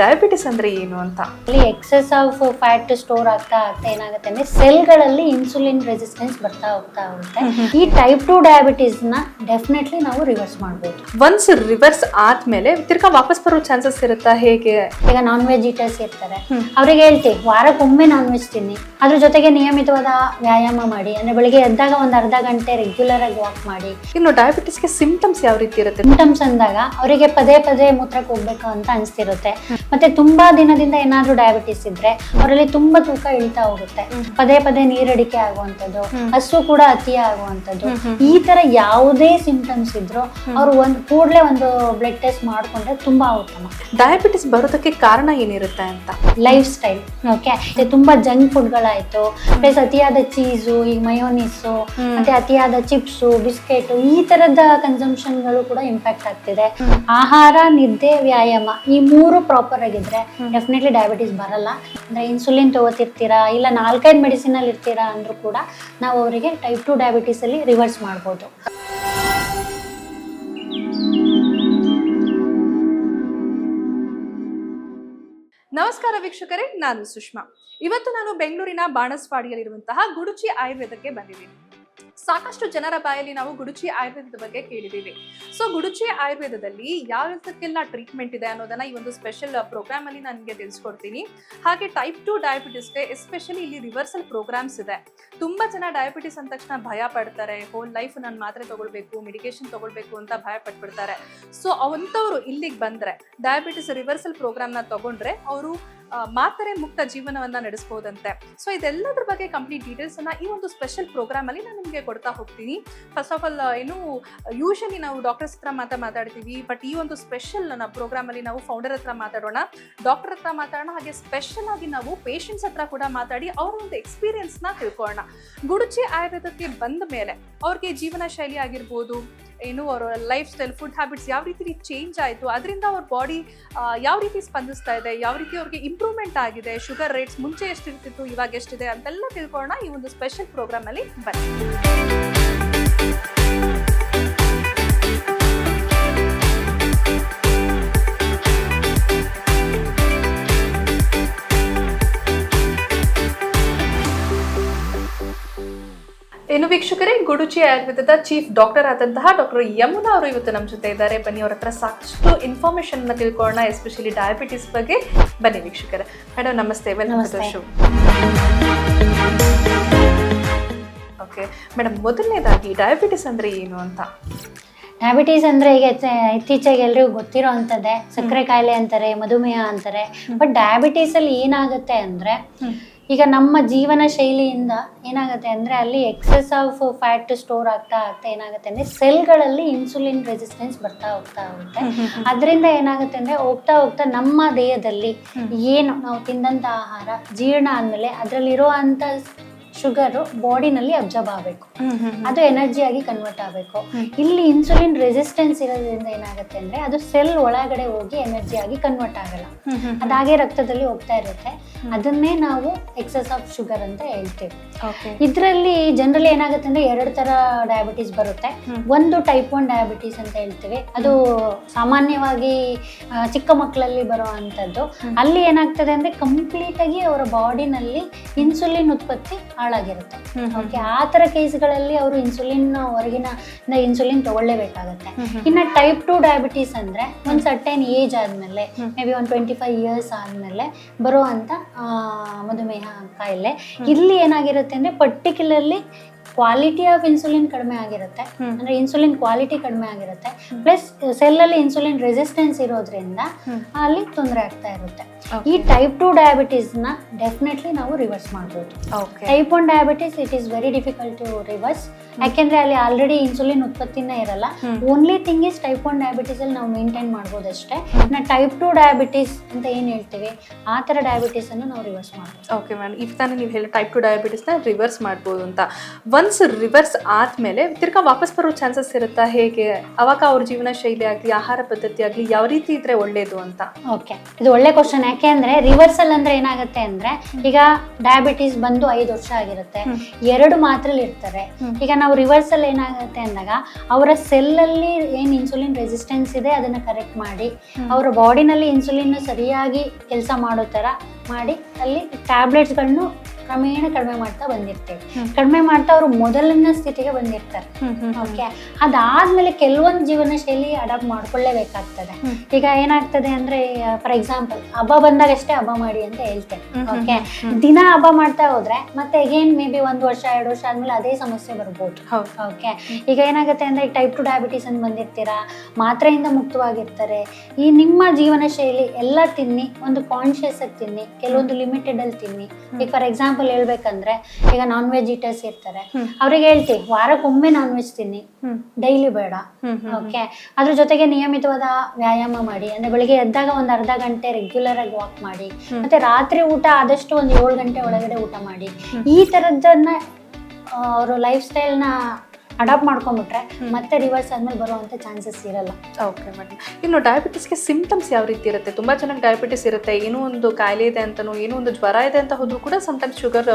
Diabetes ಅಂದ್ರೆ ಏನು ಅಂತ. ಅಲ್ಲಿ ಎಕ್ಸೆಸ್ ಆಫ್ ಫ್ಯಾಟ್ ಸ್ಟೋರ್ ಆಗ್ತಾ ಏನಾಗುತ್ತೆ ಅಂದ್ರೆ ಸೆಲ್ಗಳಲ್ಲಿ ಇನ್ಸುಲಿನ್ ರೆಸಿಸ್ಟೆನ್ಸ್ ಬರ್ತಾ ಹೋಗ್ತಾ ಹೋಗುತ್ತೆ. ಈ ಟೈಪ್ 2 ಡಯಾಬಿಟಿಸ್ ನ ಡೆಫಿನೆಟ್ಲಿ ನಾವು ರಿವರ್ಸ್ ಮಾಡಬಹುದು. ಒನ್ಸ್ ರಿವರ್ಸ್ ಆದ್ಮೇಲೆ ತಿರ್ಗಾ ವಾಪಸ್ ಬರೋ ಚಾನ್ಸಸ್ ಇರುತ್ತಾ ಹೇಗೆ? ಈಗ ನಾನ್ ವೆಜ್ ಈಟರ್ಸ್ ಇರ್ತಾರೆ, ಅವ್ರಿಗೆ ಹೇಳ್ತೀವಿ ವಾರಕ್ಕೊಮ್ಮೆ ನಾನ್ ವೆಜ್ ತಿನ್ನಿ, ಅದ್ರ ಜೊತೆಗೆ ನಿಯಮಿತವಾದ ವ್ಯಾಯಾಮ ಮಾಡಿ, ಅಂದ್ರೆ ಬೆಳಿಗ್ಗೆ ಎದ್ದಾಗ ಒಂದು ಅರ್ಧ ಗಂಟೆ ರೆಗ್ಯುಲರ್ ಆಗಿ ವಾಕ್ ಮಾಡಿ. ಇನ್ನು ಡಯಾಬಿಟಿಸ್ಗೆ ಸಿಂಪ್ಟಮ್ಸ್ ಯಾವ ರೀತಿ ಇರುತ್ತೆ? ಸಿಂಪ್ಟಮ್ಸ್ ಅಂದಾಗ ಅವರಿಗೆ ಪದೇ ಪದೇ ಮೂತ್ರಕ್ಕೆ ಹೋಗ್ಬೇಕು ಅಂತ ಅನಿಸ್ತಿರುತ್ತೆ. ಮತ್ತೆ ತುಂಬಾ ದಿನದಿಂದ ಏನಾದ್ರೂ ಡಯಾಬಿಟಿಸ್ ಇದ್ರೆ ಅವರಲ್ಲಿ ತುಂಬಾ ತೂಕ ಇಳಿತಾ ಹೋಗುತ್ತೆ, ಪದೇ ಪದೇ ನೀರಡಿಕೆ ಆಗುವಂಥದ್ದು, ಹಸು ಕೂಡ ಅತಿ ಆಗುವಂಥದ್ದು. ಈ ತರ ಯಾವುದೇ ಸಿಂಪ್ಟಮ್ಸ್ ಇದ್ರು ಅವ್ರು ಕೂಡಲೇ ಒಂದು ಬ್ಲಡ್ ಟೆಸ್ಟ್ ಮಾಡ್ಕೊಂಡ್ರೆ ತುಂಬಾ ಉತ್ತಮ. ಡಯಾಬಿಟಿಸ್ ಬರೋದಕ್ಕೆ ಕಾರಣ ಏನಿರುತ್ತೆ ಅಂತ? Life style. ಓಕೆ, ತುಂಬಾ ಜಂಕ್ ಫುಡ್ಗಳಾಯ್ತು, ಪ್ಲಸ್ ಅತಿಯಾದ ಚೀಸು, ಈಗ ಮಯೋನೀಸು, ಮತ್ತೆ ಅತಿಯಾದ ಚಿಪ್ಸು, ಬಿಸ್ಕೆಟ್, ಈ ತರದ ಕನ್ಸಂಪ್ಷನ್ಗಳು ಕೂಡ ಇಂಪ್ಯಾಕ್ಟ್ ಆಗ್ತಿದೆ. ಆಹಾರ, ನಿದ್ದೆ, ವ್ಯಾಯಾಮ ಈ 3 ಪ್ರಾಪರ್ ಆಗಿದ್ರೆ ಡೆಫಿನೆಟ್ಲಿ ಡಯಾಬಿಟಿಸ್ ಬರಲ್ಲ. ಅಂದ್ರೆ ಇನ್ಸುಲಿನ್ ತಗೋತಿರ್ತೀರಾ ಇಲ್ಲ 4-5 ಮೆಡಿಸಿನ್ ಅಲ್ಲಿ ಇರ್ತೀರಾ ಅಂದ್ರೂ ಕೂಡ ನಾವು ಅವರಿಗೆ ಟೈಪ್ 2 ಡಯಾಬಿಟಿಸ್ ಅಲ್ಲಿ ರಿವರ್ಸ್ ಮಾಡ್ಬೋದು. ನಮಸ್ಕಾರ ವೀಕ್ಷಕರೇ, ನಾನು ಸುಷ್ಮಾ. ಇವತ್ತು ನಾನು ಬೆಂಗಳೂರಿನ ಬಾಣಸ್ವಾಡಿಯಲ್ಲಿರುವಂತಹ ಗುಡುಚಿ ಆಯುರ್ವೇದಕ್ಕೆ ಬಂದಿದ್ದೀನಿ. ಸಾಕಷ್ಟು ಜನರ ಬಾಯಲ್ಲಿ ನಾವು ಗುಡುಚಿ ಆಯುರ್ವೇದದ ಬಗ್ಗೆ ಕೇಳಿದ್ದೀವಿ. ಸೊ ಗುಡುಚಿ ಆಯುರ್ವೇದದಲ್ಲಿ ಯಾವ್ದಕ್ಕೆಲ್ಲ ಟ್ರೀಟ್ಮೆಂಟ್ ಇದೆ ಅನ್ನೋದನ್ನ ಈ ಒಂದು ಸ್ಪೆಷಲ್ ಪ್ರೋಗ್ರಾಮ್ ಅಲ್ಲಿ ನಾನು ನಿಮಗೆ ತಿಳಿಸ್ಕೊಡ್ತೀನಿ. ಹಾಗೆ ಟೈಪ್ 2 ಡಯಾಬಿಟಿಸ್ಗೆ ಎಸ್ಪೆಷಲಿ ಇಲ್ಲಿ ರಿವರ್ಸಲ್ ಪ್ರೋಗ್ರಾಮ್ಸ್ ಇದೆ. ತುಂಬಾ ಜನ ಡಯಾಬಿಟಿಸ್ ಅಂದ ತಕ್ಷಣ ಭಯ ಪಡ್ತಾರೆ, ಹೋಲ್ ಲೈಫ್ ನಾನು ಮಾತ್ರೆ ತಗೊಳ್ಬೇಕು, ಮೆಡಿಕೇಶನ್ ತಗೊಳ್ಬೇಕು ಅಂತ ಭಯ ಪಟ್ಬಿಡ್ತಾರೆ. ಸೊ ಅವಂತವ್ರು ಇಲ್ಲಿಗೆ ಬಂದ್ರೆ ಡಯಾಬಿಟಿಸ್ ರಿವರ್ಸಲ್ ಪ್ರೋಗ್ರಾಮ್ನ ತಗೊಂಡ್ರೆ ಅವರು ಮಾತ್ರೆ ಮುಕ್ತ ಜೀವನವನ್ನ ನಡೆಸಬಹುದಂತೆ. ಸೊ ಇದೆಲ್ಲದ್ರ ಬಗ್ಗೆ ಕಂಪ್ಲೀಟ್ ಡೀಟೇಲ್ಸ್ ಅನ್ನ ಈ ಒಂದು ಸ್ಪೆಷಲ್ ಪ್ರೋಗ್ರಾಮ್ ಅಲ್ಲಿ ನಾನು ನಿಮಗೆ ಕೊಡ್ತಾ ಹೋಗ್ತೀನಿ. ಫಸ್ಟ್ ಆಫ್ ಆಲ್ ಯೂಶಲಿ ನಾವು ಡಾಕ್ಟರ್ಸ್ ಹತ್ರ ಮಾತಾಡ್ತೀವಿ, ಬಟ್ ಈ ಒಂದು ಸ್ಪೆಷಲ್ ಪ್ರೋಗ್ರಾಮ್ ಅಲ್ಲಿ ನಾವು ಫೌಂಡರ್ ಹತ್ರ ಮಾತಾಡೋಣ, ಡಾಕ್ಟರ್ ಹತ್ರ ಮಾತಾಡೋಣ, ಹಾಗೆ ಸ್ಪೆಷಲ್ ಆಗಿ ನಾವು ಪೇಷಂಟ್ಸ್ ಹತ್ರ ಕೂಡ ಮಾತಾಡಿ ಅವರ ಒಂದು ಎಕ್ಸ್ಪೀರಿಯನ್ಸ್ ನ ತಿಳ್ಕೊಳ್ಳೋಣ. ಗುಡುಚಿ ಆಯುರ್ವೇದಕ್ಕೆ ಬಂದ ಮೇಲೆ ಅವ್ರಿಗೆ ಜೀವನ ಶೈಲಿ ಆಗಿರ್ಬೋದು, ಅವರ ಲೈಫ್ ಸ್ಟೈಲ್, ಫುಡ್ ಹ್ಯಾಬಿಟ್ಸ್ ಯಾವ ರೀತಿ ಚೇಂಜ್ ಆಯಿತು, ಅದರಿಂದ ಅವ್ರ ಬಾಡಿ ಯಾವ ರೀತಿ ಸ್ಪಂದಿಸ್ತಾ ಇದೆ, ಯಾವ ರೀತಿ ಅವ್ರಿಗೆ ಇಂಪ್ರೂವ್ಮೆಂಟ್ ಆಗಿದೆ, ಶುಗರ್ ರೇಟ್ಸ್ ಮುಂಚೆ ಎಷ್ಟಿರ್ತಿತ್ತು ಇವಾಗ ಎಷ್ಟಿದೆ ಅಂತೆಲ್ಲ ತಿಳ್ಕೊಳ್ಳೋಣ ಈ ಒಂದು ಸ್ಪೆಷಲ್ ಪ್ರೋಗ್ರಾಮ್ ಅಲ್ಲಿ ಬನ್ನಿ. ಇನ್ನು ವೀಕ್ಷಕರೇ, ಗುಡುಚಿ ಆಯುರ್ವೇದದ ಚೀಫ್ ಡಾಕ್ಟರ್ ಆದಂತಹ ಡಾಕ್ಟರ್ ಯಮುನಾ ಅವರು ಇವತ್ತು ನಮ್ಮ ಜೊತೆ ಇದ್ದಾರೆ. ಬನ್ನಿ ಅವ್ರ ಹತ್ರ ಸಾಕಷ್ಟು ಇನ್ಫಾರ್ಮೇಶನ್ ತಿಳ್ಕೊಳ್ಳೋಣ, ಎಸ್ಪೆಷಲಿ ಡಯಾಬಿಟಿಸ್ ಬಗ್ಗೆ. ಬನ್ನಿ ವೀಕ್ಷಕರೇ. ಮೇಡಮ್ ನಮಸ್ತೆ, welcome to the show. Okay madam, ಮೊದಲನೇದಾಗಿ ಡಯಾಬಿಟಿಸ್ ಅಂದ್ರೆ ಏನು ಅಂತ? ಡಯಾಬಿಟೀಸ್ ಅಂದ್ರೆ ಈಗ ಇತ್ತೀಚೆಗೆ ಎಲ್ರಿಗೂ ಗೊತ್ತಿರೋ ಅಂಥದ್ದೇ, ಸಕ್ಕರೆ ಕಾಯಿಲೆ ಅಂತಾರೆ, ಮಧುಮೇಹ ಅಂತಾರೆ. ಬಟ್ ಡಯಾಬಿಟೀಸ್ ಅಲ್ಲಿ ಏನಾಗುತ್ತೆ ಅಂದ್ರೆ ಈಗ ನಮ್ಮ ಜೀವನ ಶೈಲಿಯಿಂದ ಏನಾಗುತ್ತೆ ಅಂದ್ರೆ ಅಲ್ಲಿ ಎಕ್ಸೆಸ್ ಆಫ್ ಫ್ಯಾಟ್ ಸ್ಟೋರ್ ಆಗ್ತಾ ಏನಾಗುತ್ತೆ ಅಂದ್ರೆ ಸೆಲ್ಗಳಲ್ಲಿ ಇನ್ಸುಲಿನ್ ರೆಸಿಸ್ಟೆನ್ಸ್ ಬರ್ತಾ ಹೋಗ್ತಾ ಹೋಗುತ್ತೆ. ಅದರಿಂದ ಏನಾಗುತ್ತೆ ಅಂದ್ರೆ ಹೋಗ್ತಾ ಹೋಗ್ತಾ ನಮ್ಮ ದೇಹದಲ್ಲಿ ಏನು ನಾವು ತಿಂದಂತ ಆಹಾರ ಜೀರ್ಣ ಆದ್ಮೇಲೆ ಅದರಲ್ಲಿರೋ ಅಂತ ಶುಗರು ಬಾಡಿನಲ್ಲಿ ಅಬ್ಸರ್ವ್ ಆಗಬೇಕು, ಅದು ಎನರ್ಜಿ ಆಗಿ ಕನ್ವರ್ಟ್ ಆಗಬೇಕು. ಇಲ್ಲಿ ಇನ್ಸುಲಿನ್ ರೆಸಿಸ್ಟೆನ್ಸ್ ಇರೋದ್ರಿಂದ ಏನಾಗುತ್ತೆ ಅಂದ್ರೆ ಅದು ಸೆಲ್ ಒಳಗಡೆ ಹೋಗಿ ಎನರ್ಜಿ ಆಗಿ ಕನ್ವರ್ಟ್ ಆಗಲ್ಲ, ಅದಾಗೆ ರಕ್ತದಲ್ಲಿ ಹೋಗ್ತಾ ಇರುತ್ತೆ. ಅದನ್ನೇ ನಾವು ಎಕ್ಸೆಸ್ ಆಫ್ ಶುಗರ್ ಅಂತ ಹೇಳ್ತೀವಿ. ಇದರಲ್ಲಿ ಜನರಲಿ ಏನಾಗುತ್ತೆ ಅಂದ್ರೆ 2 ತರ ಡಯಾಬಿಟಿಸ್ ಬರುತ್ತೆ. ಒಂದು ಟೈಪ್ 1 ಡಯಾಬಿಟಿಸ್ ಅಂತ ಹೇಳ್ತೀವಿ, ಅದು ಸಾಮಾನ್ಯವಾಗಿ ಚಿಕ್ಕ ಮಕ್ಕಳಲ್ಲಿ ಬರೋ ಅಂಥದ್ದು. ಅಲ್ಲಿ ಏನಾಗ್ತದೆ ಅಂದ್ರೆ ಕಂಪ್ಲೀಟ್ ಆಗಿ ಅವರ ಬಾಡಿನಲ್ಲಿ ಇನ್ಸುಲಿನ್ ಉತ್ಪತ್ತಿ ಹಾಳಾಗಿರುತ್ತೆ. ಓಕೆ, ಆ ತರ ಕೇಸ್ಗಳಲ್ಲಿ ಅವರು ಇನ್ಸುಲಿನ್ ಹೊರಗಿನ ಇನ್ಸುಲಿನ್ ತಗೊಳ್ಳೇಬೇಕಾಗತ್ತೆ. ಇನ್ನು ಟೈಪ್ 2 ಡಯಾಬಿಟಿಸ್ ಅಂದ್ರೆ ಒಂದು ಸರ್ಟೈನ್ ಏಜ್ ಆದ್ಮೇಲೆ, ಮೇ ಬಿ ಒಂದು 25 ಇಯರ್ಸ್ ಆದ್ಮೇಲೆ ಬರೋ ಅಂತ ಮಧುಮೇಹ ಕಾಯಿಲೆ. ಇಲ್ಲಿ ಏನಾಗಿರುತ್ತೆ ಅಂದ್ರೆ ಪರ್ಟಿಕ್ಯುಲರ್ಲಿ ಕ್ವಾಲಿಟಿ ಆಫ್ ಇನ್ಸುಲಿನ್ ಕಡಿಮೆ ಆಗಿರುತ್ತೆ, ಅಂದ್ರೆ ಇನ್ಸುಲಿನ್ ಕ್ವಾಲಿಟಿ ಕಡಿಮೆ ಆಗಿರುತ್ತೆ, ಪ್ಲಸ್ ಸೆಲ್ ಅಲ್ಲಿ ಇನ್ಸುಲಿನ್ ರೆಸಿಸ್ಟೆನ್ಸ್ ಇರೋದ್ರಿಂದ ಅಲ್ಲಿ ತೊಂದರೆ ಆಗ್ತಾ ಇರುತ್ತೆ. ಈ ಟೈಪ್ 2 ಡಯಾಬಿಟಿಸ್ ನ ಡೆಫಿನೆಟ್ಲಿ ನಾವು ರಿವರ್ಸ್ ಮಾಡಬಹುದು. Type 1 diabetes it is very difficult to reverse, ಯಾಕೆಂದ್ರೆ ಅಲ್ಲಿ ಆಲ್ರೆಡಿ ಇನ್ಸುಲಿನ್ ಉತ್ಪತ್ತಿನೇ ಇರಲ್ಲ. Only thing is type 1 diabetes ಅಲ್ಲಿ ನಾವು ಮೇಂಟೈನ್ ಮಾಡ್ಬೋದು ಅಷ್ಟೇ. ಟೈಪ್ 2 ಡಯಾಬಿಟಿಸ್ ಅಂತ ಏನ್ ಹೇಳ್ತೀವಿ ಆ ತರ ಡಯಾಬಿಟಿಸ್ ಅನ್ನು ನಾವು ರಿವರ್ಸ್ ಮಾಡ್ಬೋದು. ಓಕೆ ಮ್ಯಾಮ್, ಈಗ ತಾನೇ ನೀವು ಹೇಳಿ ಟೈಪ್ 2 ಡಯಾಬಿಟಿಸ್ ನ ರಿವರ್ಸ್ ಮಾಡ್ಬೋದು ಅಂತ. ಒನ್ಸ್ ರಿವರ್ಸ್ ಆದ್ಮೇಲೆ ತಿರ್ಗಾ ವಾಪಸ್ ಬರೋ ಚಾನ್ಸಸ್ ಇರುತ್ತಾ ಹೇಗೆ? ಅವಾಗ ಅವ್ರ ಜೀವನ ಶೈಲಿ ಆಗ್ಲಿ, ಆಹಾರ ಪದ್ಧತಿ ಆಗ್ಲಿ ಯಾವ ರೀತಿ ಇದ್ರೆ ಒಳ್ಳೇದು ಅಂತ? ಓಕೆ, ಇದು ಒಳ್ಳೆ ಕ್ವಶನ್. ಯಾಕೆ ಅಂದ್ರೆ ರಿವರ್ಸಲ್ ಅಂದ್ರೆ ಏನಾಗುತ್ತೆ ಅಂದ್ರೆ, ಈಗ ಡಯಾಬಿಟೀಸ್ ಬಂದು 5 ವರ್ಷ ಆಗಿರುತ್ತೆ, 2 ಮಾತ್ರೆಲಿ ಇರ್ತಾರೆ. ಈಗ ನಾವು ರಿವರ್ಸಲ್ ಏನಾಗುತ್ತೆ ಅಂದಾಗ ಅವರ ಸೆಲ್ ಅಲ್ಲಿ ಏನ್ ಇನ್ಸುಲಿನ್ ರೆಸಿಸ್ಟೆನ್ಸ್ ಇದೆ ಅದನ್ನ ಕರೆಕ್ಟ್ ಮಾಡಿ, ಅವರ ಬಾಡಿನಲ್ಲಿ ಇನ್ಸುಲಿನ್ ಸರಿಯಾಗಿ ಕೆಲಸ ಮಾಡೋ ತರ ಮಾಡಿ, ಅಲ್ಲಿ ಟ್ಯಾಬ್ಲೆಟ್ಸ್ಗಳನ್ನು ಕ್ರಮೇಣ ಕಡಿಮೆ ಮಾಡ್ತಾ ಬಂದಿರ್ತೇವೆ. ಕಡಿಮೆ ಮಾಡ್ತಾ ಅವರು ಮೊದಲಿನ ಸ್ಥಿತಿಗೆ ಬಂದಿರ್ತಾರೆ. ಓಕೆ, ಅದಾದ್ಮೇಲೆ ಕೆಲವೊಂದು ಜೀವನ ಶೈಲಿ ಅಡಾಪ್ಟ್ ಮಾಡ್ಕೊಳ್ಳೇಬೇಕಾಗ್ತದೆ. ಈಗ ಏನಾಗ್ತದೆ ಅಂದ್ರೆ, ಫಾರ್ ಎಕ್ಸಾಂಪಲ್ ಹಬ್ಬ ಬಂದಾಗಷ್ಟೇ ಹಬ್ಬ ಮಾಡಿ ಅಂತ ಹೇಳ್ತೇವೆ. ಓಕೆ, ದಿನ ಹಬ್ಬ ಮಾಡ್ತಾ ಹೋದ್ರೆ ಮತ್ತೆ ಅಗೇನ್ ಮೇ ಬಿ 1 ವರ್ಷ 2 ವರ್ಷ ಆದ್ಮೇಲೆ ಅದೇ ಸಮಸ್ಯೆ ಬರ್ಬೋದು. ಓಕೆ, ಈಗ ಏನಾಗುತ್ತೆ ಅಂದ್ರೆ ಟೈಪ್ 2 ಡಯಾಬಿಟೀಸ್ ಅಂತ ಬಂದಿರ್ತೀರಾ, ಮಾತ್ರೆಯಿಂದ ಮುಕ್ತವಾಗಿರ್ತಾರೆ. ಈ ನಿಮ್ಮ ಜೀವನ ಶೈಲಿ ಎಲ್ಲ ತಿನ್ನಿ, ಒಂದು ಕಾನ್ಶಿಯಸ್ ಆಗಿ ತಿನ್ನಿ, ಕೆಲವೊಂದು ಲಿಮಿಟೆಡ್ ಅಲ್ಲಿ ತಿನ್ನಿ. ಈಗ ಫಾರ್ ಎಕ್ಸಾಂಪಲ್ ಹೇಳ್ಬೇಕಂದ್ರೆ, ಈಗ ನಾನ್ ವೆಜ್ ಈಟರ್ಸ್ ಇರ್ತಾರೆ, ಅವ್ರಿಗೆ ಹೇಳ್ತೀವಿ ವಾರಕ್ಕೊಮ್ಮೆ ನಾನ್ ವೆಜ್ ತಿನ್ನಿ, ಡೈಲಿ ಬೇಡ. ಓಕೆ, ಅದ್ರ ಜೊತೆಗೆ ನಿಯಮಿತವಾದ ವ್ಯಾಯಾಮ ಮಾಡಿ, ಅಂದ್ರೆ ಬೆಳಿಗ್ಗೆ ಎದ್ದಾಗ ಒಂದು ಅರ್ಧ ಗಂಟೆ ರೆಗ್ಯುಲರ್ ಆಗಿ ವಾಕ್ ಮಾಡಿ, ಮತ್ತೆ ರಾತ್ರಿ ಊಟ ಆದಷ್ಟು ಒಂದು 7 ಗಂಟೆ ಒಳಗಡೆ ಊಟ ಮಾಡಿ. ಈ ತರದ್ದನ್ನ ಅವರು ಲೈಫ್ ಸ್ಟೈಲ್ನ ಅಡಾಪ್ಟ್ ಮಾಡ್ಕೊಂಡ್ಬಿಟ್ರೆ ಮತ್ತೆ ರಿವರ್ಸ್ ಆದ್ಮೇಲೆ ಬರುವಂತ ಚಾನ್ಸಸ್ ಇರಲ್ಲ. ಓಕೆ ಮೇಡಮ್, ಇನ್ನು ಡಯಾಬಿಟಿಸ್ಗೆ ಸಿಂಪ್ಟಮ್ಸ್ ಯಾವ ರೀತಿ ಇರುತ್ತೆ? ತುಂಬಾ ಜನಕ್ಕೆ ಡಯಾಬಿಟಿಸ್ ಇರುತ್ತೆ, ಏನೋ ಒಂದು ಕಾಯಿಲೆ ಇದೆ ಅಂತನೋ, ಏನೋ ಒಂದು ಜ್ವರ ಇದೆ ಅಂತ ಹೋದ್ರು ಕೂಡ ಸಮಟೈಮ್ಸ್ ಶುಗರ್,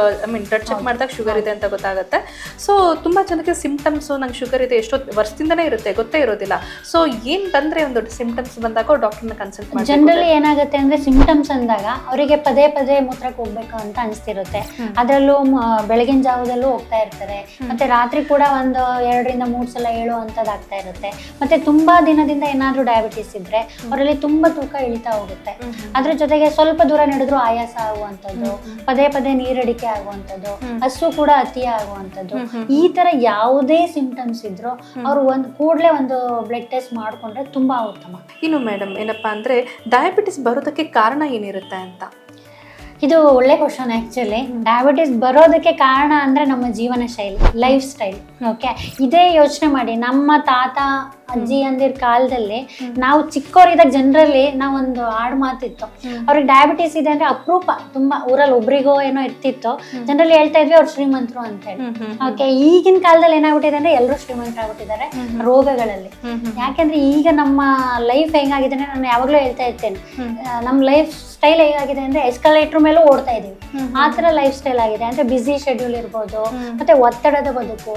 ಬ್ಲಡ್ ಚೆಕ್ ಮಾಡಿದಾಗ ಶುಗರ್ ಇದೆ ಅಂತ ಗೊತ್ತಾಗುತ್ತೆ. ಸೊ ತುಂಬಾ ಜನಕ್ಕೆ ಸಿಂಪ್ಟಮ್ಸ್ ನಂಗೆ ಶುಗರ್ ಇದೆ ಎಷ್ಟೋ ವರ್ಷದಿಂದನೇ ಇರುತ್ತೆ, ಗೊತ್ತೇ ಇರೋದಿಲ್ಲ. ಸೊ ಏನ್ ಬಂದ್ರೆ ಒಂದು ಸಿಂಪ್ಟಮ್ಸ್ ಬಂದಾಗ ಡಾಕ್ಟರ್ನ ಕನ್ಸಲ್ಟ್ ಮಾಡಿ. ಜನರಲಿ ಏನಾಗುತ್ತೆ ಅಂದ್ರೆ, ಸಿಂಪ್ಟಮ್ಸ್ ಅಂದಾಗ ಅವರಿಗೆ ಪದೇ ಪದೇ ಮೂತ್ರಕ್ಕೆ ಹೋಗ್ಬೇಕು ಅಂತ ಅನಿಸ್ತಿರುತ್ತೆ. ಅದರಲ್ಲೂ ಬೆಳಗಿನ ಜಾವದಲ್ಲೂ ಹೋಗ್ತಾ ಇರ್ತಾರೆ, ಮತ್ತೆ ರಾತ್ರಿ ಕೂಡ ಒಂದು 2 ರಿಂದ 3 ಸಲ ಹೇಳುವಂಥದ್ದಾಗ್ತಾ ಇರುತ್ತೆ. ಮತ್ತೆ ತುಂಬಾ ದಿನದಿಂದ ಏನಾದ್ರೂ ಡಯಾಬಿಟಿಸ್ ಇದ್ರೆ ಅವರಲ್ಲಿ ತುಂಬಾ ತೂಕ ಇಳಿತಾ ಹೋಗುತ್ತೆ. ಅದ್ರ ಜೊತೆಗೆ ಸ್ವಲ್ಪ ದೂರ ನಡೆದ್ರು ಆಯಾಸ ಆಗುವಂಥದ್ದು, ಪದೇ ಪದೇ ನೀರಡಿಕೆ ಆಗುವಂಥದ್ದು, ಹಸು ಕೂಡ ಅತಿ ಆಗುವಂಥದ್ದು. ಈ ತರ ಯಾವುದೇ ಸಿಂಪ್ಟಮ್ಸ್ ಇದ್ರು ಅವರು ಕೂಡಲೇ ಒಂದು ಬ್ಲಡ್ ಟೆಸ್ಟ್ ಮಾಡ್ಕೊಂಡ್ರೆ ತುಂಬಾ ಉತ್ತಮ. ಇನ್ನು ಮೇಡಮ್ ಏನಪ್ಪಾ ಅಂದ್ರೆ, ಡಯಾಬಿಟಿಸ್ ಬರೋದಕ್ಕೆ ಕಾರಣ ಏನಿರುತ್ತೆ ಅಂತ? ಇದು ಒಳ್ಳೆ ಕ್ವಶನ್. ಆಕ್ಚುಲಿ ಡಯಾಬಿಟಿಸ್ ಬರೋದಕ್ಕೆ ಕಾರಣ ಅಂದ್ರೆ ನಮ್ಮ ಜೀವನ ಶೈಲಿ, ಲೈಫ್ ಸ್ಟೈಲ್. ಓಕೆ, ಇದೇ ಯೋಚನೆ ಮಾಡಿ, ನಮ್ಮ ತಾತ ಅಜ್ಜಿ ಅಂದಿರ ಕಾಲದಲ್ಲಿ ನಾವು ಚಿಕ್ಕವರಿದ್ದಾಗ ಜನರಲ್ಲಿ ನಾವೊಂದು ಆಡು ಮಾತಿತ್ತು, ಅವ್ರಿಗೆ ಡಯಾಬಿಟಿಸ್ ಇದೆ ಅಂದ್ರೆ ಅಪರೂಪ, ತುಂಬಾ ಊರಲ್ಲಿ ಒಬ್ರಿಗೋ ಏನೋ ಇರ್ತಿತ್ತು. ಜನರಲ್ಲಿ ಹೇಳ್ತಾ ಇದ್ವಿ ಅವ್ರು ಶ್ರೀಮಂತರು ಅಂತ ಹೇಳಿ. ಓಕೆ, ಈಗಿನ ಕಾಲದಲ್ಲಿ ಏನಾಗ್ಬಿಟ್ಟಿದೆ ಅಂದ್ರೆ ಎಲ್ಲರೂ ಶ್ರೀಮಂತರಾಗ್ಬಿಟ್ಟಿದ್ದಾರೆ ರೋಗಗಳಲ್ಲಿ. ಯಾಕೆಂದ್ರೆ ಈಗ ನಮ್ಮ ಲೈಫ್ ಹೆಂಗಾಗಿದೆ ಅಂದ್ರೆ, ನಾನು ಯಾವಾಗ್ಲೂ ಹೇಳ್ತಾ ಇರ್ತೇನೆ, ನಮ್ಮ ಲೈಫ್ ಸ್ಟೈಲ್ ಹೇಗಾಗಿದೆ ಅಂದ್ರೆ ಎಸ್ಕಲೇಟರ್ ಮೇಲೂ ಓಡ್ತಾ ಇದೀವಿ, ಆ ತರ ಲೈಫ್ ಸ್ಟೈಲ್ ಆಗಿದೆ. ಅಂದ್ರೆ ಬಿಸಿ ಶೆಡ್ಯೂಲ್ ಇರ್ಬೋದು, ಮತ್ತೆ ಒತ್ತಡದ ಬದುಕು.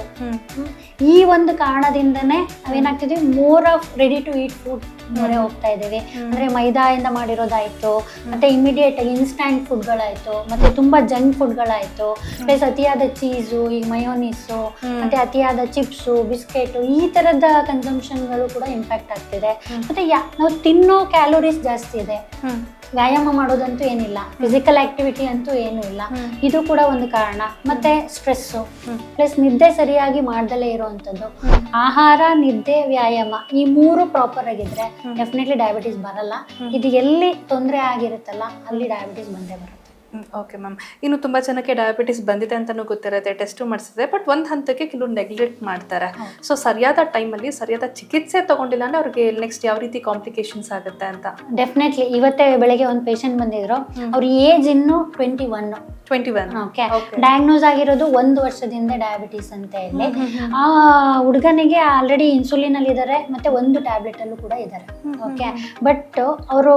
ಈ ಒಂದು ಕಾರಣದಿಂದನೇ ನಾವೇನಾಗ್ತಿದ್ವಿ, more of ready to eat food ಮೊರೆ ಹೋಗ್ತಾ ಇದೀವಿ. ಅಂದ್ರೆ ಮೈದಾಯಿಂದ ಮಾಡಿರೋದಾಯ್ತು, ಮತ್ತೆ ಇಮಿಡಿಯೇಟ್ ಇನ್ಸ್ಟ್ಯಾಂಟ್ ಫುಡ್ಗಳಾಯ್ತು, ಮತ್ತೆ ತುಂಬಾ ಜಂಕ್ ಫುಡ್ಗಳಾಯ್ತು, ಪ್ಲಸ್ ಅತಿಯಾದ ಚೀಸು, ಈ ಮಯೋನೀಸು, ಮತ್ತೆ ಅತಿಯಾದ ಚಿಪ್ಸು, ಬಿಸ್ಕೆಟು, ಈ ತರದ ಕನ್ಸಂಪ್ಷನ್ಗಳು ಕೂಡ ಇಂಪ್ಯಾಕ್ಟ್ ಆಗ್ತಿದೆ. ಮತ್ತೆ ನಾವು ತಿನ್ನೋ ಕ್ಯಾಲೋರೀಸ್ ಜಾಸ್ತಿ ಇದೆ, ವ್ಯಾಯಾಮ ಮಾಡೋದಂತೂ ಏನಿಲ್ಲ, ಫಿಸಿಕಲ್ ಆಕ್ಟಿವಿಟಿ ಅಂತೂ ಏನೂ ಇಲ್ಲ. ಇದು ಕೂಡ ಒಂದು ಕಾರಣ. ಮತ್ತೆ ಸ್ಟ್ರೆಸ್ಸು, ಪ್ಲಸ್ ನಿದ್ದೆ ಸರಿಯಾಗಿ ಮಾಡ್ದಲೇ ಇರುವಂಥದ್ದು. ಆಹಾರ, ನಿದ್ದೆ, ವ್ಯಾಯಾಮ ಈ 3 ಪ್ರಾಪರ್ ಆಗಿದ್ರೆ ಡೆಫಿನೆಟ್ಲಿ ಡಯಾಬಿಟಿಸ್ ಬರಲ್ಲ. ಇದು ಎಲ್ಲಿ ತೊಂದರೆ ಆಗಿರುತ್ತಲ್ಲ ಅಲ್ಲಿ ಡಯಾಬಿಟಿಸ್ ಬಂದೇ ಬರುತ್ತೆ. ಓಕೆ ಮ್ಯಾಮ್, ಇನ್ನು ತುಂಬ ಜನಕ್ಕೆ ಡಯಾಬಿಟಿಸ್ ಬಂದಿದೆ ಅಂತಲೂ ಗೊತ್ತಿರುತ್ತೆ, ಟೆಸ್ಟು ಮಾಡಿಸಿದೆ, ಬಟ್ ಒಂದು ಹಂತಕ್ಕೆ ಕೆಲವು ನೆಗ್ಲೆಕ್ಟ್ ಮಾಡ್ತಾರೆ. ಸೊ ಸರಿಯಾದ ಟೈಮಲ್ಲಿ ಸರಿಯಾದ ಚಿಕಿತ್ಸೆ ತಗೊಂಡಿಲ್ಲ ಅಂದರೆ ಅವ್ರಿಗೆ ನೆಕ್ಸ್ಟ್ ಯಾವ ರೀತಿ ಕಾಂಪ್ಲಿಕೇಶನ್ಸ್ ಆಗುತ್ತೆ ಅಂತ? ಡೆಫಿನೆಟ್ಲಿ. ಇವತ್ತೇ ಬೆಳಗ್ಗೆ ಒಂದು ಪೇಷಂಟ್ ಬಂದಿದ್ರು, ಅವ್ರ ಏಜ್ ಇನ್ನು 21. ಓಕೆ, ಡಯಾಗ್ನೋಸ್ ಆಗಿರೋದು 1 ವರ್ಷದಿಂದ ಡಯಾಬಿಟಿಸ್ ಅಂತ ಹೇಳಿ. ಆ ಹುಡುಗನಿಗೆ ಆಲ್ರೆಡಿ ಇನ್ಸುಲಿನ್ ಅಲ್ಲಿ ಇದ್ದಾರೆ, ಮತ್ತೆ 1 ಟ್ಯಾಬ್ಲೆಟ್ ಅಲ್ಲೂ ಕೂಡ ಇದ್ದಾರೆ. ಓಕೆ, ಬಟ್ ಅವರು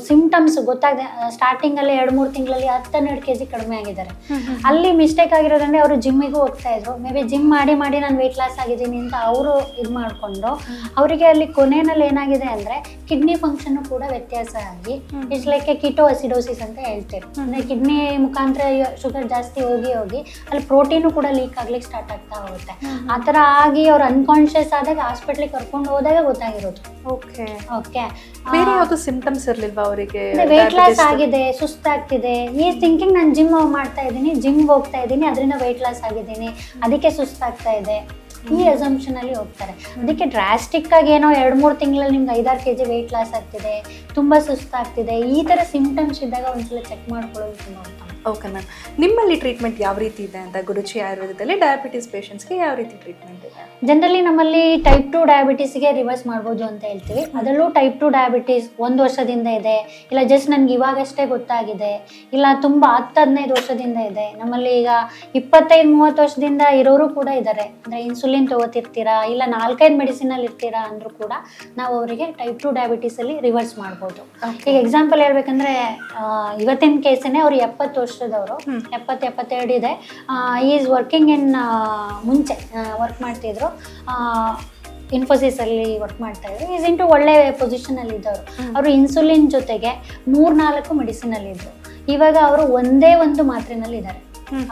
ಸಿಂಪ್ಟಮ್ಸ್ ಗೊತ್ತಾಗದೆ ಸ್ಟಾರ್ಟಿಂಗ್ ಅಲ್ಲಿ 2-3 ತಿಂಗಳಲ್ಲಿ 10-12 kg ಕಡಿಮೆ ಆಗಿದ್ದಾರೆ. ಅಲ್ಲಿ ಮಿಸ್ಟೇಕ್ ಆಗಿರೋದಂದ್ರೆ ಅವರು ಜಿಮ್ಮಿಗೂ ಹೋಗ್ತಾ ಇದ್ರು, ಮೇ ಬಿ ಜಿಮ್ ಮಾಡಿ ನಾನು ವೆಯ್ಟ್ ಲಾಸ್ ಆಗಿದ್ದೀನಿ ಅಂತ ಅವರು ಇದು ಮಾಡಿಕೊಂಡು, ಅವರಿಗೆ ಅಲ್ಲಿ ಕೊನೆಯಲ್ಲಿ ಏನಾಗಿದೆ ಅಂದ್ರೆ ಕಿಡ್ನಿ ಫಂಕ್ಷನ್ ಕೂಡ ವ್ಯತ್ಯಾಸ ಆಗಿ, ಇಟ್ಸ್ ಲೈಕ್ ಕಿಟೋ ಅಸಿಡೋಸಿಸ್ ಅಂತ ಹೇಳ್ತೇವೆ. ಅಂದ್ರೆ ಕಿಡ್ನಿ ಮುಖಾಂತರ ಶುಗರ್ ಜಾಸ್ತಿ ಹೋಗಿ ಅಲ್ಲಿ ಪ್ರೋಟೀನು ಕೂಡ ಲೀಕ್ ಆಗ್ಲಿಕ್ಕೆ ಸ್ಟಾರ್ಟ್ ಆಗ್ತಾ ಹೋಗುತ್ತೆ. ಆ ತರ ಆಗಿ ಅವ್ರು ಅನ್ಕಾನ್ಶಿಯಸ್ ಆದಾಗ ಹಾಸ್ಪಿಟ್ಲಿಗೆ ಕರ್ಕೊಂಡು ಹೋದಾಗ ಗೊತ್ತಾಗಿರೋದು. ಓಕೆ, ಬೇರೆ ಯಾವುದು ಸಿಂಪ್ಟಮ್ಸ್ ಇರಲಿಲ್ವಾ ಅವರಿಗೆ? ವೇಟ್ ಲಾಸ್ ಆಗಿದೆ, ಸುಸ್ತಾಗ್ತಿದೆ, ಈ ಥಿಂಕಿಂಗ್ ನಾನು ಜಿಮ್ ಮಾಡ್ತಾ ಇದ್ದೀನಿ, ಜಿಮ್ ಹೋಗ್ತಾ ಇದ್ದೀನಿ, ಅದರಿಂದ ವೇಟ್ ಲಾಸ್ ಆಗಿದ್ದೀನಿ, ಅದಕ್ಕೆ ಸುಸ್ತಾಗ್ತಾ ಇದೆ, ಈ ಅಸಂಪ್ಷನ್ ಅಲ್ಲಿ ಹೋಗ್ತಾರೆ. ಅದಕ್ಕೆ ಡ್ರಾಸ್ಟಿಕ್ ಆಗಿ ಏನೋ 2-3 ತಿಂಗಳಲ್ಲಿ ನಿಮ್ಗೆ 5-6 kg ವೆಯ್ಟ್ ಲಾಸ್ ಆಗ್ತಿದೆ, ತುಂಬಾ ಸುಸ್ತಾಗ್ತಿದೆ, ಈ ತರ ಸಿಂಪ್ಟಮ್ಸ್ ಇದ್ದಾಗ ಒಂದ್ಸಲ ಚೆಕ್ ಮಾಡ್ಕೊಳ್ಳೋದು ತುಂಬಾ ಉತ್ತಮ. ಓಕೆ ಮ್ಯಾಮ್, ನಿಮ್ಮಲ್ಲಿ ಟ್ರೀಟ್ಮೆಂಟ್ ಯಾವ ರೀತಿ ಇದೆ ಅಂತ ಗುರುಚಿ ಆಯುರ್ವೇದದಲ್ಲಿ ಡಯಾಬಿಟಿಸ್ ಪೇಷಂಟ್ಸ್ಗೆ ಯಾವ ರೀತಿ ಟ್ರೀಟ್ಮೆಂಟ್ ಇದೆ? ಜನರಲಿ ನಮ್ಮಲ್ಲಿ ಟೈಪ್ 2 ಡಯಾಬಿಟೀಸ್ಗೆ ರಿವರ್ಸ್ ಮಾಡ್ಬೋದು ಅಂತ ಹೇಳ್ತೀವಿ. ಅದರಲ್ಲೂ ಟೈಪ್ 2 ಡಯಾಬಿಟೀಸ್ 1 ವರ್ಷದಿಂದ ಇದೆ, ಇಲ್ಲ ಜಸ್ಟ್ ನನಗೆ ಇವಾಗಷ್ಟೇ ಗೊತ್ತಾಗಿದೆ, ಇಲ್ಲ ತುಂಬ 10-15 ವರ್ಷದಿಂದ ಇದೆ. ನಮ್ಮಲ್ಲಿ ಈಗ 25-30 ವರ್ಷದಿಂದ ಇರೋರು ಕೂಡ ಇದ್ದಾರೆ. ಅಂದರೆ ಇನ್ಸುಲಿನ್ ತಗೋತಿರ್ತೀರಾ, ಇಲ್ಲ 4-5 ಮೆಡಿಸಿನಲ್ಲಿ ಇರ್ತೀರಾ ಅಂದರೂ ಕೂಡ ನಾವು ಅವರಿಗೆ ಟೈಪ್ 2 ಡಯಾಬಿಟೀಸಲ್ಲಿ ರಿವರ್ಸ್ ಮಾಡ್ಬೋದು. ಈಗ ಎಕ್ಸಾಂಪಲ್ ಹೇಳ್ಬೇಕಂದ್ರೆ ಇವತ್ತಿನ ಕೇಸನ್ನೇ ಅವ್ರು 70 ವರ್ಷದವರು, 70-72 ಇದೆ. ಈಸ್ ವರ್ಕಿಂಗ್ ಇನ್ ಮುಂಚೆ ವರ್ಕ್ ಮಾಡ್ತಿದ್ರು, ಇನ್ಫೋಸಿಸ್ ಅಲ್ಲಿ ವರ್ಕ್ ಮಾಡ್ತಾ ಇದ್ರು. ಈಸ್ ಇಂಟು ಒಳ್ಳೆ ಪೊಸಿಷನ್ ಅಲ್ಲಿ ಇದ್ದವರು. ಅವರು ಇನ್ಸುಲಿನ್ ಜೊತೆಗೆ 3-4 ಮೆಡಿಸಿನ್ ಅಲ್ಲಿ ಇದ್ರು. ಇವಾಗ ಅವರು ಒಂದೇ ಒಂದು ಮಾತ್ರೆನಲ್ಲಿ ಇದ್ದಾರೆ.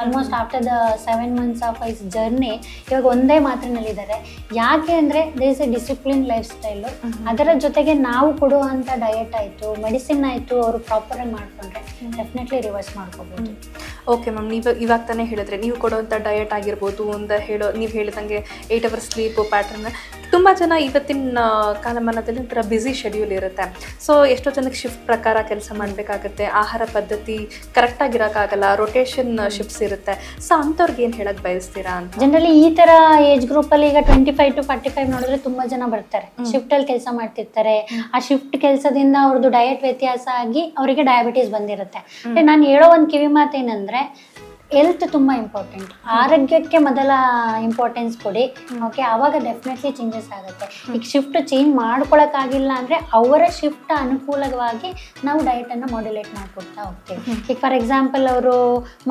Almost after the 7 months of his journey ಇವಾಗ ಒಂದೇ ಮಾತ್ರೆನಲ್ಲಿದ್ದಾರೆ. ಯಾಕೆ ಅಂದರೆ there is a discipline lifestyle. ಅದರ ಜೊತೆಗೆ ನಾವು ಕೊಡುವಂಥ ಡಯಟ್ ಆಯಿತು, ಮೆಡಿಸಿನ್ ಆಯಿತು, ಅವರು ಪ್ರಾಪರಾಗಿ ಮಾಡಿಕೊಂಡ್ರೆ ಡೆಫಿನೆಟ್ಲಿ ರಿವರ್ಸ್ ಮಾಡ್ಕೋಬೋದು. ಓಕೆ ಮ್ಯಾಮ್, ನೀವು ಇವಾಗ ತಾನೇ ಹೇಳಿದ್ರೆ ನೀವು ಕೊಡುವಂಥ ಡಯಟ್ ಆಗಿರ್ಬೋದು, ನೀವು ಹೇಳಿದಂಗೆ 8 hours ಸ್ಲೀಪು ಪ್ಯಾಟ್ರನ್, ತುಂಬ ಜನ ಇವತ್ತಿನ ಕಾಲಮಾನದಲ್ಲಿ ಒಂಥರ ಬ್ಯುಸಿ ಶೆಡ್ಯೂಲ್ ಇರುತ್ತೆ. ಸೊ ಎಷ್ಟೋ ಜನಕ್ಕೆ ಶಿಫ್ಟ್ ಪ್ರಕಾರ ಕೆಲಸ ಮಾಡಬೇಕಾಗತ್ತೆ, ಆಹಾರ ಪದ್ಧತಿ ಕರೆಕ್ಟಾಗಿರೋಕ್ಕಾಗಲ್ಲ, ರೊಟೇಷನ್ ಶಿಫ್ಟ್ಸ್ ಇರುತ್ತೆ. ಸೊ ಅಂಥವ್ರಿಗೆ ಏನು ಹೇಳಕ್ಕೆ ಬಯಸ್ತೀರಾ ಅಂತ? ಜನರಲಿ ಈ ಥರ ಏಜ್ ಗ್ರೂಪಲ್ಲಿ ಈಗ 25 to 45 ನೋಡಿದ್ರೆ ತುಂಬ ಜನ ಬರ್ತಾರೆ, ಶಿಫ್ಟಲ್ಲಿ ಕೆಲಸ ಮಾಡ್ತಿರ್ತಾರೆ. ಆ ಶಿಫ್ಟ್ ಕೆಲಸದಿಂದ ಅವ್ರದ್ದು ಡಯಟ್ ವ್ಯತ್ಯಾಸ ಆಗಿ ಅವರಿಗೆ ಡಯಾಬಿಟೀಸ್ ಬಂದಿರುತ್ತೆ. ನಾನು ಹೇಳೋ ಒಂದು ಕಿವಿ ಮಾತೇನೆಂದರೆ, ಹೆಲ್ತ್ ತುಂಬ ಇಂಪಾರ್ಟೆಂಟ್. ಆರೋಗ್ಯಕ್ಕೆ ಮೊದಲ ಇಂಪಾರ್ಟೆನ್ಸ್ ಕೊಡಿ. ಓಕೆ, ಆವಾಗ ಡೆಫಿನೆಟ್ಲಿ ಚೇಂಜಸ್ ಆಗುತ್ತೆ. ಈಗ ಶಿಫ್ಟ್ ಚೇಂಜ್ ಮಾಡ್ಕೊಳಕ್ಕಾಗಿಲ್ಲ ಅಂದರೆ ಅವರ ಶಿಫ್ಟ್ ಅನುಕೂಲವಾಗಿ ನಾವು ಡಯಟನ್ನು ಮಾಡ್ಯುಲೇಟ್ ಮಾಡ್ಕೊಡ್ತಾ ಹೋಗ್ತೀವಿ. ಈಗ ಫಾರ್ ಎಕ್ಸಾಂಪಲ್ ಅವರು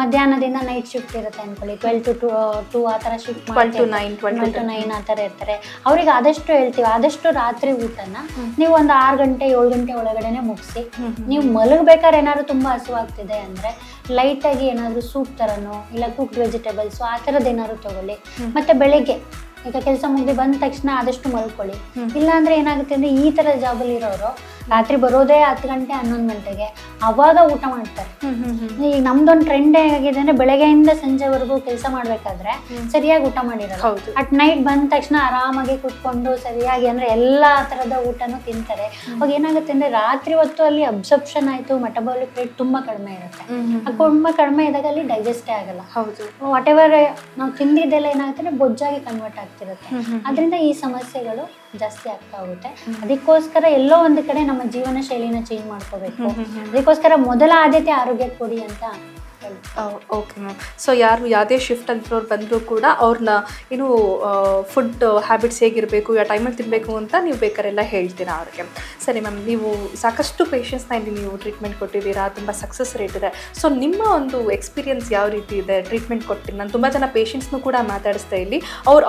ಮಧ್ಯಾಹ್ನದಿಂದ ನೈಟ್ ಶಿಫ್ಟ್ ಇರುತ್ತೆ ಅಂದ್ಕೊಳ್ಳಿ, 12 to 2 ಆ ಥರ ಶಿಫ್ಟ್ 12 to 9 ಆ ಥರ ಇರ್ತಾರೆ. ಅವ್ರಿಗೆ ಆದಷ್ಟು ಹೇಳ್ತೀವಿ, ಆದಷ್ಟು ರಾತ್ರಿ ಊಟನ ನೀವು ಒಂದು 6 ಗಂಟೆ 7 ಗಂಟೆ ಒಳಗಡೆನೆ ಮುಗಿಸಿ. ನೀವು ಮಲಗಬೇಕಾದ್ರೆ ಏನಾದ್ರು ತುಂಬ ಹಸುವಾಗ್ತಿದೆ ಅಂದರೆ ಲೈಟಾಗಿ ಏನಾದರೂ ಸೂಪ್ ಥರನೋ ಇಲ್ಲ ಕುಕ್ಡ್ ವೆಜಿಟೇಬಲ್ಸು ಆ ಥರದ್ದು ಏನಾದ್ರು ತಗೊಳ್ಳಿ. ಮತ್ತು ಬೆಳಿಗ್ಗೆ ಈಗ ಕೆಲಸ ಮುಗಿದು ಬಂದ ತಕ್ಷಣ ಆದಷ್ಟು ಮಲ್ಕೊಳ್ಳಿ. ಇಲ್ಲಾಂದರೆ ಏನಾಗುತ್ತೆ ಅಂದರೆ ಈ ಥರ ಜಾಬಲ್ಲಿ ಇರೋರು ರಾತ್ರಿ ಬರೋದೇ 10 ಗಂಟೆ 11 ಗಂಟೆಗೆ, ಅವಾಗ ಊಟ ಮಾಡ್ತಾರೆ. ಈಗ ನಮ್ದೊಂದು ಟ್ರೆಂಡ್ ಹೇಗಾಗಿದೆ ಅಂದರೆ ಬೆಳಗ್ಗೆಯಿಂದ ಸಂಜೆವರೆಗೂ ಕೆಲಸ ಮಾಡಬೇಕಾದ್ರೆ ಸರಿಯಾಗಿ ಊಟ ಮಾಡಿರಲ್ಲ. ಅಟ್ ನೈಟ್ ಬಂದ ತಕ್ಷಣ ಆರಾಮಾಗಿ ಕೂತ್ಕೊಂಡು ಸರಿಯಾಗಿ ಅಂದರೆ ಎಲ್ಲ ಥರದ ಊಟನೂ ತಿಂತಾರೆ. ಅವಾಗ ಏನಾಗುತ್ತೆ ಅಂದರೆ ರಾತ್ರಿ ಹೊತ್ತು ಅಲ್ಲಿ ಅಬ್ಸರ್ಪ್ಷನ್ ಆಯಿತು, ಮೆಟಬಾಲಿಕ್ ರೇಟ್ ತುಂಬ ಕಡಿಮೆ ಇರುತ್ತೆ. ತುಂಬ ಕಡಿಮೆ ಇದ್ದಾಗ ಅಲ್ಲಿ ಡೈಜೆಸ್ಟೇ ಆಗಲ್ಲ. ವಾಟ್ ಎವರ್ ನಾವು ತಿಂದಿದ್ದೆಲ್ಲ ಏನಾಗುತ್ತೆ ಅಂದರೆ ಬೊಜ್ಜಾಗಿ ಕನ್ವರ್ಟ್ ಆಗ್ತಿರುತ್ತೆ. ಅದರಿಂದ ಈ ಸಮಸ್ಯೆಗಳು ಜಾಸ್ತಿ ಆಗ್ತಾ ಹೋಗುತ್ತೆ. ಅದಕ್ಕೋಸ್ಕರ ಎಲ್ಲೋ ಒಂದು ಕಡೆ ನಮ್ಮ ಜೀವನ ಶೈಲಿನ ಚೇಂಜ್ ಮಾಡ್ಕೋಬೇಕು. ಅದಕ್ಕೋಸ್ಕರ ಮೊದಲ ಆದ್ಯತೆ ಆರೋಗ್ಯಕ್ಕೆ ಕೊಡಿ ಅಂತ. ಓಕೆ ಮ್ಯಾಮ್, ಸೊ ಯಾರು ಯಾವುದೇ ಶಿಫ್ಟ್ ಅಂತಿರೋರು ಬಂದರೂ ಕೂಡ ಅವ್ರನ್ನ ಏನು ಫುಡ್ ಹ್ಯಾಬಿಟ್ಸ್ ಹೇಗಿರಬೇಕು, ಯಾವ ಟೈಮಲ್ಲಿ ತಿನ್ನಬೇಕು ಅಂತ ನೀವು ಬೇಕಾರೆಲ್ಲ ಹೇಳ್ತೀರಾ ಅವ್ರಿಗೆ. ಸರಿ ಮ್ಯಾಮ್, ನೀವು ಸಾಕಷ್ಟು ಪೇಷಂಟ್ಸ್ನ ಇಲ್ಲಿ ನೀವು ಟ್ರೀಟ್ಮೆಂಟ್ ಕೊಟ್ಟಿದ್ದೀರಾ, ತುಂಬ ಸಕ್ಸಸ್ ರೇಟ್ ಇದೆ. ಸೊ ನಿಮ್ಮ ಒಂದು ಎಕ್ಸ್ಪೀರಿಯನ್ಸ್ ಯಾವ ರೀತಿ ಇದೆ ಟ್ರೀಟ್ಮೆಂಟ್ ಕೊಟ್ಟಿದ್ದು? ನಾನು ತುಂಬ ಜನ ಪೇಷಂಟ್ಸ್ನೂ ಕೂಡ ಮಾತಾಡಿಸ್ತಾ ಇಲ್ಲಿ,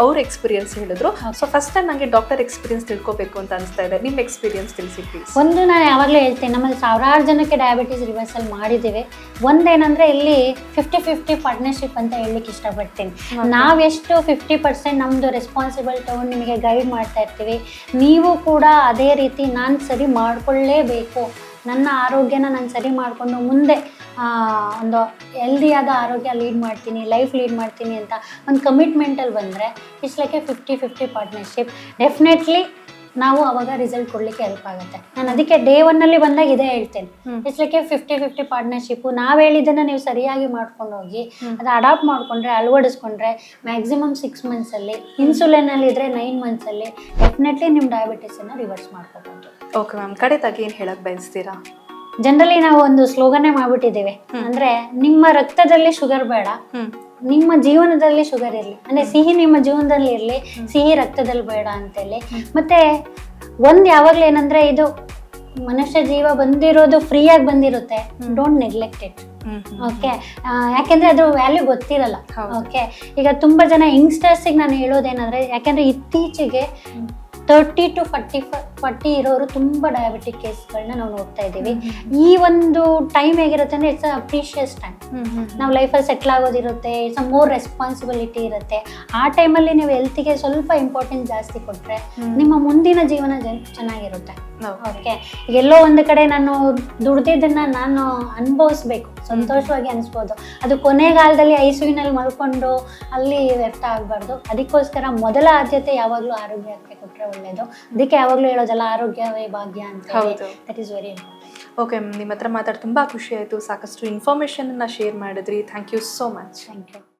ಅವ್ರ ಎಕ್ಸ್ಪೀರಿಯನ್ಸ್ ಹೇಳಿದ್ರು. ಸೊ ಫಸ್ಟ್ ಟೈಮ್ ನನಗೆ ಡಾಕ್ಟರ್ ಎಕ್ಸ್ಪೀರಿಯನ್ಸ್ ತಿಳ್ಕೊಬೇಕು ಅಂತ ಅನಿಸ್ತಾ ಇದೆ. ನಿಮ್ಮ ಎಕ್ಸ್ಪೀರಿಯನ್ಸ್ ತಿಳಿಸಿ ಪ್ಲೀಸ್. ಒಂದು ನಾನು ಯಾವಾಗಲೂ ಹೇಳ್ತೇನೆ, ನಮ್ಮಲ್ಲಿ ಸಾವಿರಾರು ಜನಕ್ಕೆ ಡಯಾಬಿಟೀಸ್ ರಿವರ್ಸಲ್ ಮಾಡಿದ್ದೀವಿ. ಒಂದೇನಂದರೆ ಇಲ್ಲಿ 50-50 ಪಾರ್ಟ್ನರ್ಶಿಪ್ ಅಂತ ಹೇಳಲಿಕ್ಕೆ ಇಷ್ಟಪಡ್ತೀನಿ. ನಾವೆಷ್ಟು 50% ನಮ್ಮದು ರೆಸ್ಪಾನ್ಸಿಬಲ್ ತಗೊಂಡು ನಿಮಗೆ ಗೈಡ್ ಮಾಡ್ತಾ ಇರ್ತೀವಿ, ನೀವು ಕೂಡ ಅದೇ ರೀತಿ ನಾನು ಸರಿ ಮಾಡಿಕೊಳ್ಳೇಬೇಕು, ನನ್ನ ಆರೋಗ್ಯನ ನಾನು ಸರಿ ಮಾಡಿಕೊಂಡು ಮುಂದೆ ಒಂದು ಹೆಲ್ದಿಯಾದ ಆರೋಗ್ಯ ಲೈಫ್ ಲೀಡ್ ಮಾಡ್ತೀನಿ ಅಂತ ಒಂದು ಕಮಿಟ್ಮೆಂಟಲ್ಲಿ ಬಂದರೆ it's like A 50-50 partnership. Definitely ನಾವು ಅವಾಗ ರಿಸಲ್ಟ್ ಕೊಡಲಿಕ್ಕೆ ಹೆಲ್ಪ್ ಆಗುತ್ತೆ. ನಾನು ಅದಕ್ಕೆ ಡೇ 1 ಬಂದಾಗ ಇದೇ ಹೇಳ್ತೇನೆ, ಇಟ್ಸ್ ಲೈಕ್ ಎ 50-50 ಪಾರ್ಟ್ನರ್ಶಿಪ್ಪು. ನಾವು ಹೇಳಿದ್ದನ್ನು ನೀವು ಸರಿಯಾಗಿ ಮಾಡ್ಕೊಂಡು ಹೋಗಿ ಅದು ಅಡಾಪ್ಟ್ ಮಾಡಿಕೊಂಡ್ರೆ, ಅಳವಡಿಸ್ಕೊಂಡ್ರೆ ಮ್ಯಾಕ್ಸಿಮಮ್ 6 months ಇನ್ಸುಲಿನಲ್ಲಿ ಇದ್ದರೆ 9 months ಡೆಫಿನೆಟ್ಲಿ ನಿಮ್ಮ ಡಯಾಬಿಟಿಸನ್ನು ರಿವರ್ಸ್ ಮಾಡ್ಕೋಬಹುದು. ಓಕೆ ಮ್ಯಾಮ್, ಕಡೆದಾಗಿ ಏನು ಹೇಳಕ್ಕೆ ಬಯಸ್ತೀರಾ? ಜನರಲಿ ನಾವು ಒಂದು ಸ್ಲೋಗನ್ನೇ ಮಾಡ್ಬಿಟ್ಟಿದ್ದೇವೆ, ಅಂದ್ರೆ ನಿಮ್ಮ ರಕ್ತದಲ್ಲಿ ಶುಗರ್ ಬೇಡ, ನಿಮ್ಮ ಜೀವನದಲ್ಲಿ ಶುಗರ್ ಇರಲಿ, ಅಂದ್ರೆ ಸಿಹಿ ನಿಮ್ಮ ಜೀವನದಲ್ಲಿ ಇರಲಿ, ಸಿಹಿ ರಕ್ತದಲ್ಲಿ ಬೇಡ ಅಂತೇಳಿ. ಮತ್ತೆ ಯಾವಾಗ್ಲೂ ಏನಂದ್ರೆ ಇದು ಮನುಷ್ಯ ಜೀವ ಬಂದಿರೋದು ಫ್ರೀಯಾಗಿ ಬಂದಿರುತ್ತೆ, ಡೋಂಟ್ ನೆಗ್ಲೆಕ್ಟ್ ಇಟ್. ಓಕೆ, ಯಾಕೆಂದ್ರೆ ಅದ್ರ ವ್ಯಾಲ್ಯೂ ಗೊತ್ತಿರಲ್ಲ. ಓಕೆ, ಈಗ ತುಂಬಾ ಜನ ಯಂಗ್ಸ್ಟರ್ಸಿಗೆ ನಾನು ಹೇಳೋದೇನಂದ್ರೆ, ಯಾಕೆಂದ್ರೆ ಇತ್ತೀಚೆಗೆ 30 to 40 ಇರೋರು ತುಂಬ ಡಯಾಬಿಟಿಕ್ ಕೇಸ್ಗಳನ್ನ ನಾವು ನೋಡ್ತಾ ಇದ್ದೀವಿ. ಈ ಒಂದು ಟೈಮ್ ಹೇಗಿರುತ್ತೆ ಅಂದರೆ ಇಟ್ಸ್ ಅ ಪ್ರೀಷಿಯಸ್ ಟೈಮ್. ನಾವು ಲೈಫಲ್ಲಿ ಸೆಟ್ಲ್ ಆಗೋದಿರುತ್ತೆ, ಇಟ್ಸ್ ಅ ಮೋರ್ ರೆಸ್ಪಾನ್ಸಿಬಿಲಿಟಿ ಇರುತ್ತೆ. ಆ ಟೈಮಲ್ಲಿ ನೀವು ಹೆಲ್ತಿಗೆ ಸ್ವಲ್ಪ ಇಂಪಾರ್ಟೆನ್ಸ್ ಜಾಸ್ತಿ ಕೊಟ್ಟರೆ ನಿಮ್ಮ ಮುಂದಿನ ಜೀವನ ಚೆನ್ನಾಗಿರುತ್ತೆ. ಓಕೆ, ಎಲ್ಲೋ ಒಂದು ಕಡೆ ನಾನು ದುಡ್ದಿದ್ದನ್ನ ನಾನು ಅನುಭವಿಸ್ಬೇಕು, ಸಂತೋಷವಾಗಿ ಅನಿಸ್ಬೋದು. ಅದು ಕೊನೆಗಾಲದಲ್ಲಿ ಐಸಿಯುನಲ್ಲಿ ಮಲ್ಕೊಂಡು ಅಲ್ಲಿ ವ್ಯರ್ಥ ಆಗಬಾರ್ದು. ಅದಕ್ಕೋಸ್ಕರ ಮೊದಲ ಆದ್ಯತೆ ಯಾವಾಗಲೂ ಆರೋಗ್ಯಕ್ಕೆ ಕೊಟ್ಟರೆ ಒಳ್ಳೆಯದು. ಅದಕ್ಕೆ ಯಾವಾಗಲೂ ಹೇಳೋದಲ್ಲ, ಆರೋಗ್ಯವೇ ಭಾಗ್ಯ ಅಂತ. That is very important. Okay ma'am, ನಿಮ್ಮ ಹತ್ರ ಮಾತಾಡಿ ತುಂಬ ಖುಷಿ ಆಯಿತು. ಸಾಕಷ್ಟು ಇನ್ಫಾರ್ಮೇಷನ್ನ ಶೇರ್ ಮಾಡಿದ್ರಿ. Thank you so much. Thank you.